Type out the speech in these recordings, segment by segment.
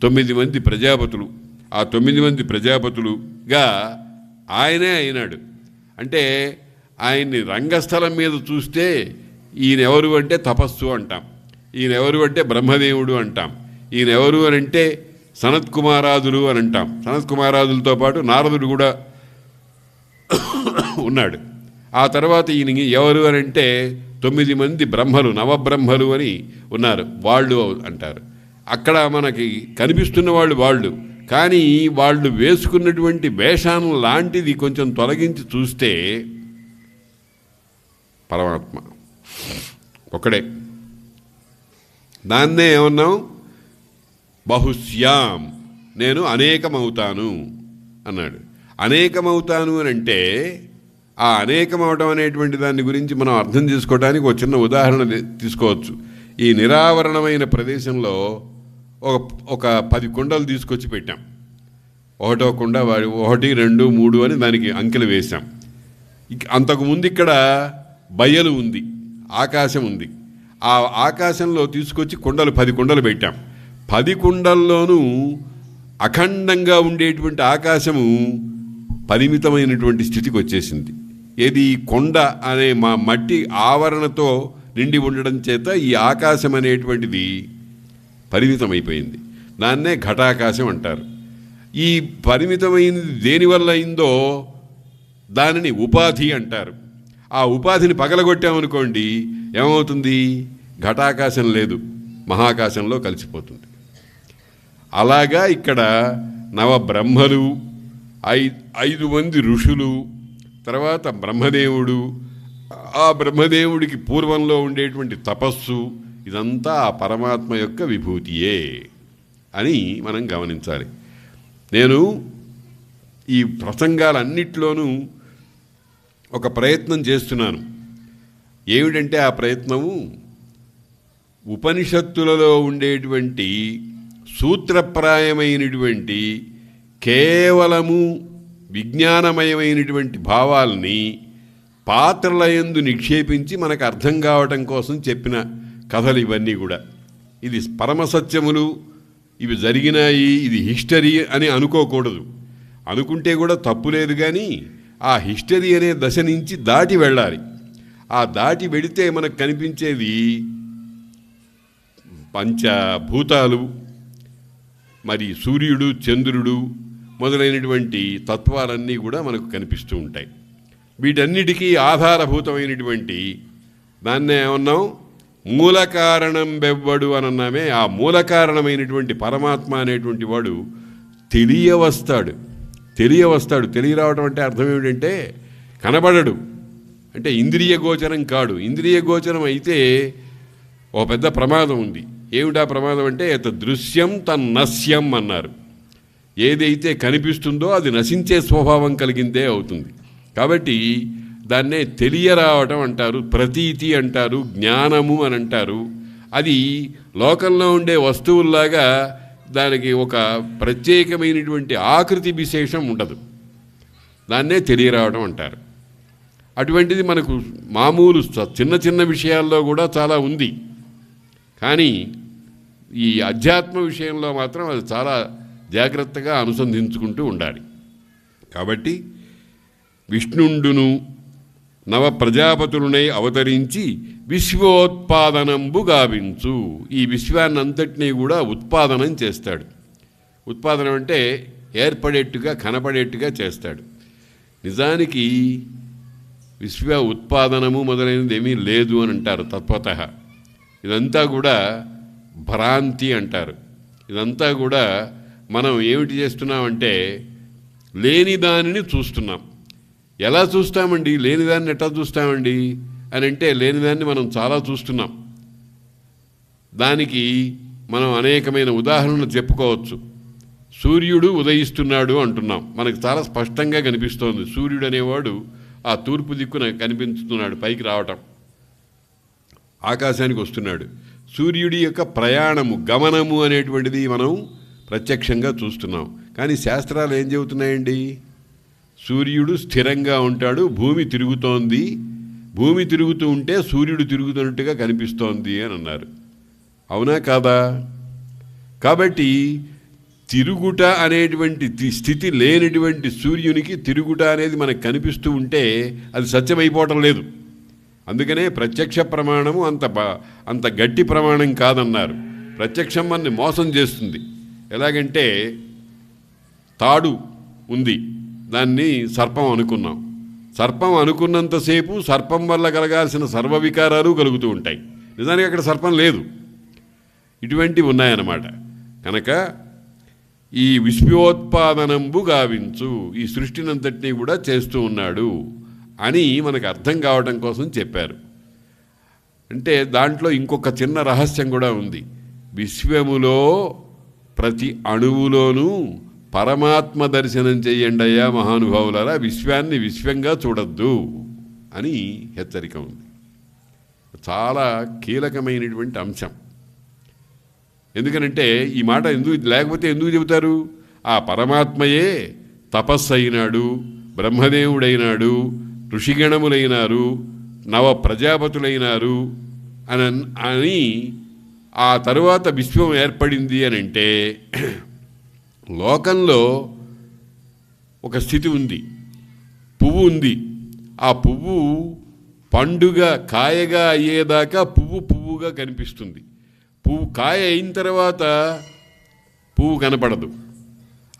9 మంది ప్రజాపతులు. ఆ 9 మంది ప్రజాపతులుగా ఆయనే అయినాడు. అంటే ఆయన్ని రంగస్థలం మీద చూస్తే ఈయనెవరు అంటే తపస్సు అంటాం, ఈయనెవరు అంటే బ్రహ్మదేవుడు అంటాం, ఈయనెవరు అని అంటే సనత్కుమారాదులు అని అంటాం. సనత్కుమారాదులతో పాటు నారదుడు కూడా ఉన్నాడు. ఆ తర్వాత ఈయన ఎవరు అని అంటే 9 మంది బ్రహ్మలు, నవబ్రహ్మలు అని ఉన్నారు, వాళ్ళు అంటారు. అక్కడ మనకి కనిపిస్తున్న వాళ్ళు కానీ వాళ్ళు వేసుకున్నటువంటి వేషానం లాంటిది కొంచెం తొలగించి చూస్తే పరమాత్మ ఒకడే. దాన్నే ఏమన్నాం, బహుశ్యాం, నేను అనేకమవుతాను అన్నాడు. అనేకమవుతాను అని అంటే ఆ అనేకమవటం అనేటువంటి దాని గురించి మనం అర్థం చేసుకోవడానికి ఒక చిన్న ఉదాహరణ తీసుకోవచ్చు. ఈ నిరావరణమైన ప్రదేశంలో ఒక 10 కుండలు తీసుకొచ్చి పెట్టాం. ఒకటో కుండ 1, 2, 3 అని దానికి అంకెలు వేశాం. అంతకుముందు ఇక్కడ బయలు ఉంది, ఆకాశం ఉంది. ఆ ఆకాశంలో తీసుకొచ్చి 10 కుండలు పెట్టాం. 10 కుండల్లోనూ అఖండంగా ఉండేటువంటి ఆకాశము పరిమితమైనటువంటి స్థితికి వచ్చేసింది. ఏది, కొండ అనే మా మట్టి ఆవరణతో నిండి ఉండడం చేత ఈ ఆకాశం అనేటువంటిది పరిమితమైపోయింది. దాన్నే ఘటాకాశం అంటారు. ఈ పరిమితమైనది దేనివల్ల అయిందో దానిని ఉపాధి అంటారు. ఆ ఉపాధిని పగలగొట్టామనుకోండి ఏమవుతుంది, ఘటాకాశం లేదు, మహాకాశంలో కలిసిపోతుంది. అలాగా ఇక్కడ నవబ్రహ్మలు, 5 మంది ఋషులు, తర్వాత బ్రహ్మదేవుడు, ఆ బ్రహ్మదేవుడికి పూర్వంలో ఉండేటువంటి తపస్సు, ఇదంతా ఆ పరమాత్మ యొక్క విభూతియే అని మనం గమనించాలి. నేను ఈ ప్రసంగాలన్నిట్లోనూ ఒక ప్రయత్నం చేస్తున్నాను. ఏమిటంటే ఆ ప్రయత్నము ఉపనిషత్తులలో ఉండేటువంటి సూత్రప్రాయమైనటువంటి కేవలము విజ్ఞానమయమైనటువంటి భావాల్ని పాత్రలయందు నిక్షేపించి మనకు అర్థం కావటం కోసం చెప్పిన కథలు ఇవన్నీ కూడా. ఇది పరమసత్యములు, ఇవి జరిగినాయి, ఇది హిస్టరీ అని అనుకోకూడదు. అనుకుంటే కూడా తప్పు లేదు, కానీ ఆ హిస్టరీ అనే దశ నుంచి దాటి వెళ్ళాలి. ఆ దాటి వెళితే మనకు కనిపించేది పంచభూతాలు, మరి సూర్యుడు, చంద్రుడు మొదలైనటువంటి తత్వాలన్నీ కూడా మనకు కనిపిస్తూ ఉంటాయి. వీటన్నిటికీ ఆధారభూతమైనటువంటి దాన్నే ఏమన్నాం, మూల కారణం బెవ్వడు అని అన్నామే. ఆ మూల కారణమైనటువంటి పరమాత్మ అనేటువంటి వాడు తెలియవస్తాడు. తెలియరావటం అంటే అర్థం ఏమిటంటే కనబడడు, అంటే ఇంద్రియ గోచరం కాడు. ఇంద్రియ గోచరం అయితే ఓ పెద్ద ప్రమాదం ఉంది. ఏమిటా ప్రమాదం అంటే దృశ్యం తన్నస్యం అన్నారు. ఏదైతే కనిపిస్తుందో అది నశించే స్వభావం కలిగిందే అవుతుంది. కాబట్టి దాన్నే తెలియరావటం అంటారు, ప్రతీతి అంటారు, జ్ఞానము అని అంటారు. అది లోకంలో ఉండే వస్తువుల్లాగా దానికి ఒక ప్రత్యేకమైనటువంటి ఆకృతి విశేషం ఉండదు. దాన్నే తెలియరావడం అంటారు. అటువంటిది మనకు మామూలు చిన్న చిన్న విషయాల్లో కూడా చాలా ఉంది. కానీ ఈ అధ్యాత్మ విషయంలో మాత్రం అది చాలా జాగ్రత్తగా అనుసంధించుకుంటూ ఉండాలి. కాబట్టి విష్ణుండును నవ ప్రజాపతులనై అవతరించి విశ్వోత్పాదనంబు గావించు. ఈ విశ్వాన్నంతటినీ కూడా ఉత్పాదనం చేస్తాడు. ఉత్పాదనం అంటే ఏర్పడేట్టుగా, కనపడేట్టుగా చేస్తాడు. నిజానికి విశ్వ ఉత్పాదనము మొదలైనది ఏమీ లేదు అని అంటారు తత్వతః. ఇదంతా కూడా భ్రాంతి అంటారు. ఇదంతా కూడా మనం ఏమిటి చేస్తున్నామంటే లేని దానిని చూస్తున్నాం. ఎలా చూస్తామండి, లేనిదాన్ని ఎట్లా చూస్తామండి అని అంటే లేనిదాన్ని మనం చాలా చూస్తున్నాం. దానికి మనం అనేకమైన ఉదాహరణలు చెప్పుకోవచ్చు. సూర్యుడు ఉదయిస్తున్నాడు అంటున్నాం, మనకు చాలా స్పష్టంగా కనిపిస్తోంది. సూర్యుడు అనేవాడు ఆ తూర్పు దిక్కున కనిపిస్తున్నాడు, పైకి రావటం, ఆకాశానికి వస్తున్నాడు. సూర్యుడి యొక్క ప్రయాణము, గమనము అనేటువంటిది మనం ప్రత్యక్షంగా చూస్తున్నాం. కానీ శాస్త్రాలు ఏం చెబుతున్నాయండి, సూర్యుడు స్థిరంగా ఉంటాడు, భూమి తిరుగుతోంది, భూమి తిరుగుతూ ఉంటే సూర్యుడు తిరుగుతున్నట్టుగా కనిపిస్తోంది అని అన్నారు. అవునా కాదా? కాబట్టి తిరుగుట అనేటువంటి స్థితి లేనిటువంటి సూర్యునికి తిరుగుట అనేది మనకు కనిపిస్తూ ఉంటే అది సత్యమైపోవటం లేదు. అందుకనే ప్రత్యక్ష ప్రమాణము అంత గట్టి ప్రమాణం కాదన్నారు. ప్రత్యక్షం మనని మోసం చేస్తుంది. ఎలాగంటే తాడు ఉంది, దాన్ని సర్పం అనుకున్నాం. సర్పం అనుకున్నంతసేపు సర్పం వల్ల కలగాల్సిన సర్వవికారాలు కలుగుతూ ఉంటాయి. నిజానికి అక్కడ సర్పం లేదు. ఇటువంటివి ఉన్నాయన్నమాట. కనుక ఈ విశ్వోత్పాదనంబు గావించు, ఈ సృష్టినంతటినీ కూడా చేస్తూ ఉన్నాడు అని మనకు అర్థం కావడం కోసం చెప్పారు. అంటే దాంట్లో ఇంకొక చిన్న రహస్యం కూడా ఉంది. విశ్వములో ప్రతి అణువులోనూ పరమాత్మ దర్శనం చెయ్యండి అయ్యా మహానుభావులారా, విశ్వాన్ని విశ్వంగా చూడొద్దు అని హెచ్చరిక ఉంది. చాలా కీలకమైనటువంటి అంశం. ఎందుకనంటే ఈ మాట లేకపోతే ఎందుకు చెబుతారు? ఆ పరమాత్మయే తపస్సు అయినాడు, బ్రహ్మదేవుడైనాడు, ఋషిగణములైనారు, నవ ప్రజాపతులైనారు అని ఆ తరువాత విశ్వం ఏర్పడింది అని అంటే లోకంలో ఒక స్థితి ఉంది. పువ్వు ఉంది. ఆ పువ్వు పండుగ కాయగా అయ్యేదాకా పువ్వుగా కనిపిస్తుంది. పువ్వు కాయ అయిన తర్వాత పువ్వు కనపడదు.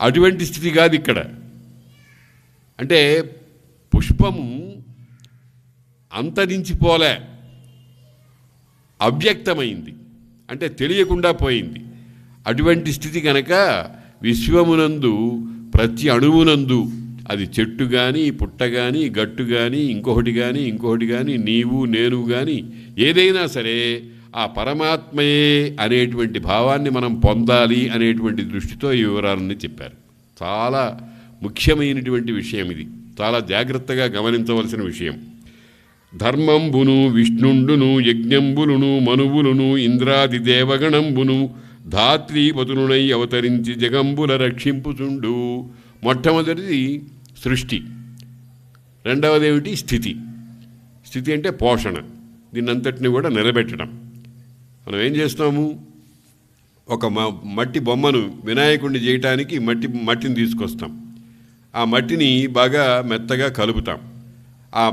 అటువంటి స్థితి కాదు ఇక్కడ. అంటే పుష్పము అంతరించిపోలే, అవ్యక్తమైంది, అంటే తెలియకుండా పోయింది. అటువంటి స్థితి కనుక విశ్వమునందు ప్రతి అణువునందు, అది చెట్టు కానీ, పుట్ట కానీ, గట్టు కానీ, ఇంకొకటి కానీ, నీవు నేను కానీ ఏదైనా సరే ఆ పరమాత్మయే అనేటువంటి భావాన్ని మనం పొందాలి అనేటువంటి దృష్టితో ఈ వివరాలని చెప్పారు. చాలా ముఖ్యమైనటువంటి విషయం ఇది. చాలా జాగ్రత్తగా గమనించవలసిన విషయం. ధర్మంబును విష్ణుండును యజ్ఞంబులును మనువులును ఇంద్రాది దేవగణంబును ధాత్రీపతులునై అవతరించి జగంబుల రక్షింపుచుండు. మొట్టమొదటిది సృష్టి, రెండవదేమిటి స్థితి. స్థితి అంటే పోషణ, దీన్నంతటిని కూడా నిలబెట్టడం. మనం ఏం చేస్తాము? ఒక మట్టి బొమ్మను వినాయకుడిని చేయటానికి మట్టిని తీసుకొస్తాం. ఆ మట్టిని బాగా మెత్తగా కలుపుతాం. ఆ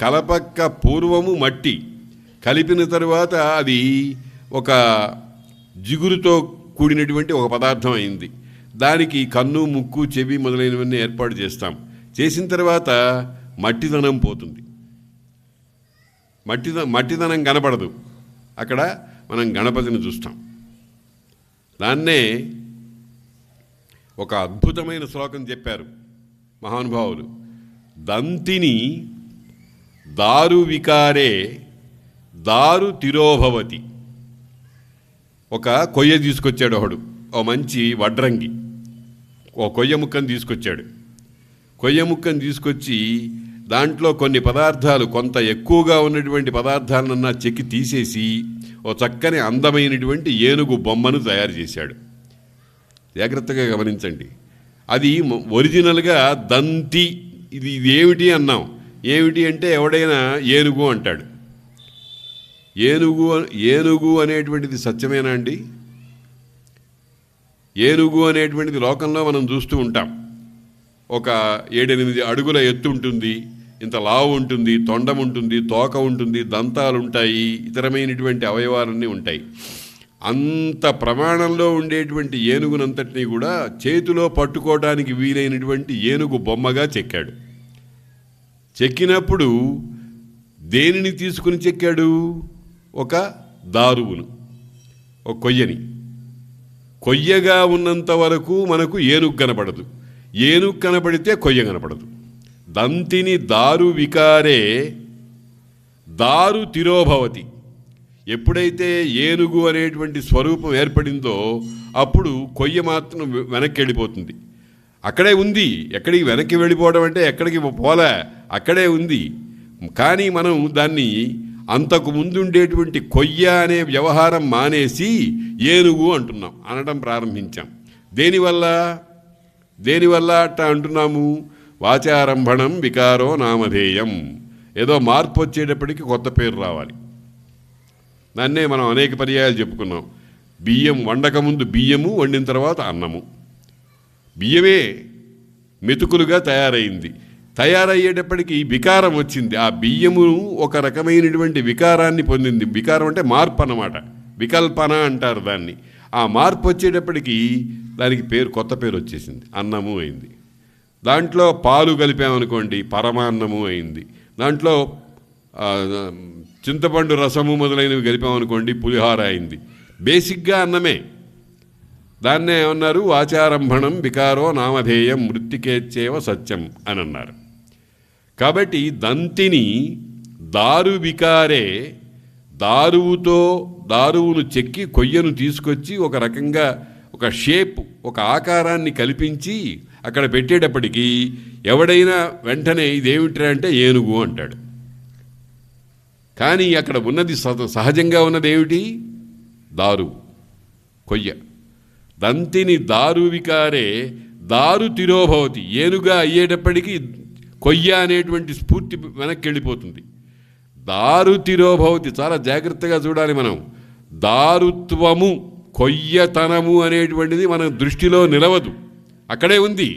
కలపక్క పూర్వము మట్టి, కలిపిన తరువాత అది ఒక జిగురుతో కూడినటువంటి ఒక పదార్థం అయింది. దానికి కన్ను, ముక్కు, చెవి మొదలైనవన్నీ ఏర్పాటు చేస్తాం. చేసిన తర్వాత మట్టిదనం పోతుంది. మట్టిదనం కనపడదు. అక్కడ మనం గణపతిని చూస్తాం. దాన్నే ఒక అద్భుతమైన శ్లోకం చెప్పారు మహానుభావులు. దంతిని దారు వికారే దారు తిరోభవతి. ఒక కొయ్య తీసుకొచ్చాడు ఒకడు, ఓ మంచి వడ్రంగి ఓ కొయ్య ముక్కను తీసుకొచ్చాడు. కొయ్య ముక్కను తీసుకొచ్చి దాంట్లో కొన్ని పదార్థాలు, కొంత ఎక్కువగా ఉన్నటువంటి పదార్థాలన్నా చెక్కి తీసేసి ఓ చక్కని అందమైనటువంటి ఏనుగు బొమ్మను తయారు చేశాడు. జాగ్రత్తగా గమనించండి. అది ఒరిజినల్గా దంతి. ఇది ఏమిటి అన్నాం. ఏమిటి అంటే ఎవడైనా ఏనుగు అంటాడు. ఏనుగు అనేటువంటిది సత్యమేనా అండి? ఏనుగు అనేటువంటిది లోకంలో మనం చూస్తూ ఉంటాం. ఒక 7-8 అడుగుల ఎత్తు ఉంటుంది, ఇంత లావు ఉంటుంది, తొండం ఉంటుంది, తోక ఉంటుంది, దంతాలు ఉంటాయి, ఇతరమైనటువంటి అవయవాలన్నీ ఉంటాయి. అంత ప్రమాణంలో ఉండేటువంటి ఏనుగునంతటినీ కూడా చేతిలో పట్టుకోవడానికి వీలైనటువంటి ఏనుగు బొమ్మగా చెక్కాడు. చెక్కినప్పుడు దేనిని తీసుకుని చెక్కాడు? ఒక దారువును, ఒక కొయ్యని. కొయ్యగా ఉన్నంత వరకు మనకు ఏనుగు కనపడదు. ఏనుగు కనపడితే కొయ్య కనపడదు. దంతిని దారు వికారే దారు తిరోభవతి. ఎప్పుడైతే ఏనుగు అనేటువంటి స్వరూపం ఏర్పడిందో అప్పుడు కొయ్య మాత్రం వెనక్కి వెళ్ళిపోతుంది. అక్కడే ఉంది. ఎక్కడికి వెనక్కి వెళ్ళిపోవడం అంటే ఎక్కడికి పోలే, అక్కడే ఉంది. కానీ మనం దాన్ని అంతకు ముందు ఉండేటువంటి కొయ్య అనే వ్యవహారం మానేసి ఏనుగు అంటున్నాం, అనడం ప్రారంభించాం. దేనివల్ల అట్ట అంటున్నాము? వాచారంభణం వికారో నామధేయం. ఏదో మార్పు వచ్చేటప్పటికి కొత్త పేరు రావాలి. దాన్నే మనం అనేక పర్యాయాలు చెప్పుకున్నాం. బియ్యం వండకముందు బియ్యము, వండిన తర్వాత అన్నము. బియ్యమే మెతుకులుగా తయారైంది. తయారయ్యేటప్పటికి వికారం వచ్చింది. ఆ బియ్యము ఒక రకమైనటువంటి వికారాన్ని పొందింది. వికారం అంటే మార్పు అన్నమాట, వికల్పన అంటారు దాన్ని. ఆ మార్పు వచ్చేటప్పటికి దానికి కొత్త పేరు వచ్చేసింది, అన్నము అయింది. దాంట్లో పాలు కలిపామనుకోండి, పరమాన్నము అయింది. దాంట్లో చింతపండు రసము మొదలైనవి కలిపామనుకోండి, పులిహార అయింది. బేసిక్గా అన్నమే. దాన్నే ఏమన్నారు, వాచారంభణం వికారో నామధేయం మృత్తికేచ్చేవ సత్యం అని అన్నారు. కాబట్టి దంతిని దారు వికారే, దారువును చెక్కి కొయ్యను తీసుకొచ్చి ఒక రకంగా ఒక షేప్, ఒక ఆకారాన్ని కల్పించి అక్కడ పెట్టేటప్పటికీ ఎవడైనా వెంటనే ఇదేమిట్రా అంటే ఏనుగు అంటాడు. కానీ అక్కడ ఉన్నది సహజంగా ఉన్నది ఏమిటి? దారు, కొయ్య. దంతిని దారు వికారే దారు తిరోభవతి. ఏనుగా అయ్యేటప్పటికీ కొయ్య అనేటువంటి స్ఫూర్తి వెనక్కి వెళ్ళిపోతుంది. దారు తిరోభవతి, చాలా జాగ్రత్తగా చూడాలి మనం. దారుత్వము, కొయ్యతనము అనేటువంటిది మన దృష్టిలో నిలవదు, అక్కడే ఉంది.